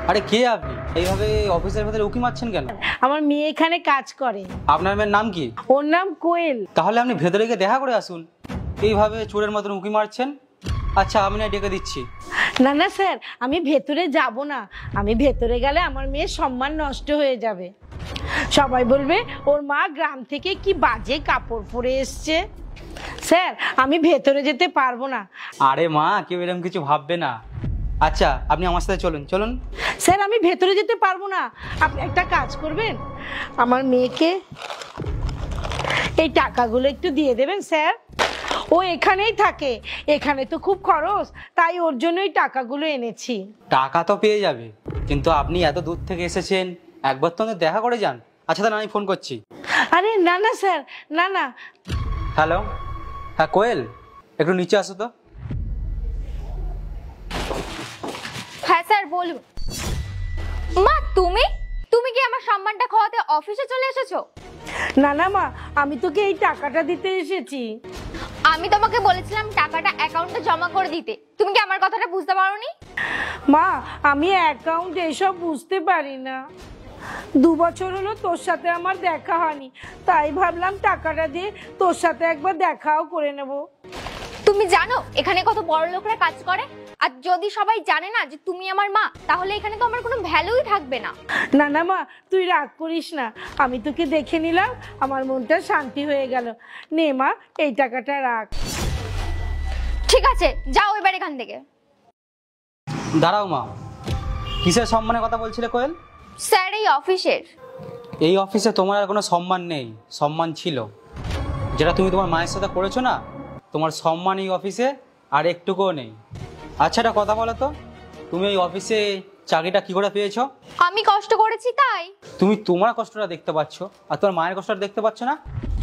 আরে কে আপনি এইভাবে অফিসের ভেতরে উকি মারছেন কেন? আমার মেয়ে এখানে কাজ করে। আপনার মেয়ের নাম কি? ওর নাম কোয়েল। তাহলে আপনি ভেতরে গিয়ে দেখা করে আসুন, এইভাবে চোরের মতন উকি মারছেন। আচ্ছা আমি না ডেকে দিচ্ছি। না না স্যার, আমি ভেতরে যাব না। আমি ভেতরে গেলে আমার মেয়ের সম্মান নষ্ট হয়ে যাবে। সবাই বলবে ওর মা গ্রাম থেকে কি বাজে কাপড় পরে এসছে। স্যার আমি ভেতরে যেতে পারবো না। আরে মা, কেউ এরকম কিছু ভাববে না। আচ্ছা আপনি আমার সাথে চলুন চলুন। স্যার আমি ভেতরে যেতে পারবো না। আপনি একটা কাজ করবেন, আমার মেয়েকে এই টাকাগুলো একটু দিয়ে দেবেন স্যার। ও এখানেই থাকে, এখানে তো খুব খরচ, তাই ওর জন্যই টাকাগুলো এনেছি। টাকা তো পেয়ে যাবে, কিন্তু আপনি এত দূর থেকে এসেছেন, একবার তো আমাদের দেখা করে যান। আচ্ছা তাহলে আমি ফোন করছি। আরে না না স্যার, না না। হ্যালো, হ্যাঁ কোয়েল, একটু নিচে আসো তো। হ্যাঁ স্যার বলুন। মা তুমি তুমি কি আমার সম্মানটা খাওয়াতে অফিসে চলে এসেছো? না না মা, আমি তোকে এই টাকাটা দিতে এসেছি। আমি তোমাকে বলেছিলাম টাকাটা অ্যাকাউন্টে জমা করে দিতে, তুমি কি আমার কথাটা বুঝতে পারোনি? মা আমি অ্যাকাউন্ট এসব বুঝতে পারি না। 2 বছর হলো তোর সাথে আমার দেখা হয়নি, তাই ভাবলাম টাকাটা দিয়ে তোর সাথে একবার দেখাও করে নেব। তুমি জানো এখানে কত বড় লোকরা কাজ করে? আর যদি সবাই জানে না যে তুমি আমার মা, তাহলে এখানে তো আমার কোনো ভ্যালুই থাকবে না। না না মা, তুই রাগ করিস না। আমি তোকে দেখে নিলাম, আমার মনটা শান্তি হয়ে গেল। নে মা, এই টাকাটা রাখ। ঠিক আছে, যাও এবার এখান থেকে। দাঁড়াও মা, কিসের সম্মানের কথা বলছিলে কোয়েল? স্যার এই অফিসের। এই অফিসে তোমার আর কোনো সম্মান নেই। সম্মান ছিল, যেটা তুমি তোমার মায়ের সাথে করেছো না, তোমার সম্মান এই অফিসে আর একটুকুও নেই। আচ্ছা একটা কথা বলো তো, তুমি এই অফিসে চাকরিটা কি করে পেয়েছো? আমি কষ্ট করেছি তাই। তুমি তোমার কষ্টটা দেখতে পাচ্ছ, আর তোমার মায়ের কষ্টটা দেখতে পাচ্ছ না?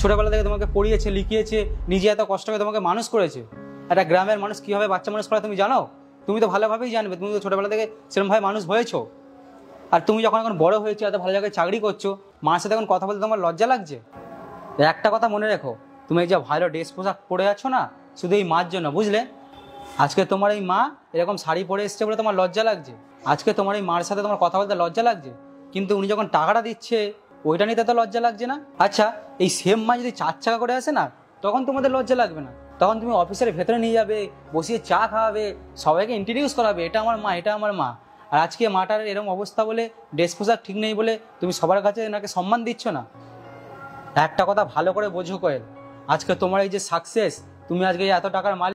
ছোটবেলা থেকে তোমাকে পড়িয়েছে, লিখিয়েছে, নিজে এত কষ্ট করে তোমাকে মানুষ করেছে। একটা গ্রামের মানুষ কীভাবে বাচ্চা মানুষ করে তুমি জানো? তুমি তো ভালোভাবেই জানবে, তুমি তো ছোটবেলা থেকে সেরকমভাবে মানুষ হয়েছো। আর তুমি যখন এখন বড় হয়েছো, এত ভালো জায়গায় চাকরি করছো, মার সাথে এখন কথা বলতে তোমার লজ্জা লাগছে? একটা কথা মনে রেখো, তুমি এই যে ভালো ড্রেস পোশাক পরে আছো না, শুধু এই মার জন্য, বুঝলে? আজকে তোমার এই মা এরকম শাড়ি পরে এসছে বলে তোমার লজ্জা লাগছে। আজকে তোমার এই মার সাথে তোমার কথা বলতে লজ্জা লাগছে, কিন্তু উনি যখন টাকাটা দিচ্ছে ওইটা নিতে তো লজ্জা লাগছে না? আচ্ছা এই সেম মা যদি 4 চাকা করে আসে না, তখন তোমাদের লজ্জা লাগবে না? তখন তুমি অফিসের ভেতরে নিয়ে যাবে, বসিয়ে চা খাওয়াবে, সবাইকে ইন্ট্রোডিউস করাবে, এটা আমার মা, এটা আমার মা। আর আজকে মাটার এরকম অবস্থা বলে, ড্রেস পোশাক ঠিক নেই বলে তুমি সবার কাছে এনাকে সম্মান দিচ্ছ না। একটা কথা ভালো করে বোঝো কোয়েল, আজকে তোমার এই যে সাকসেস, তুমি আজকে এত টাকার মালিক।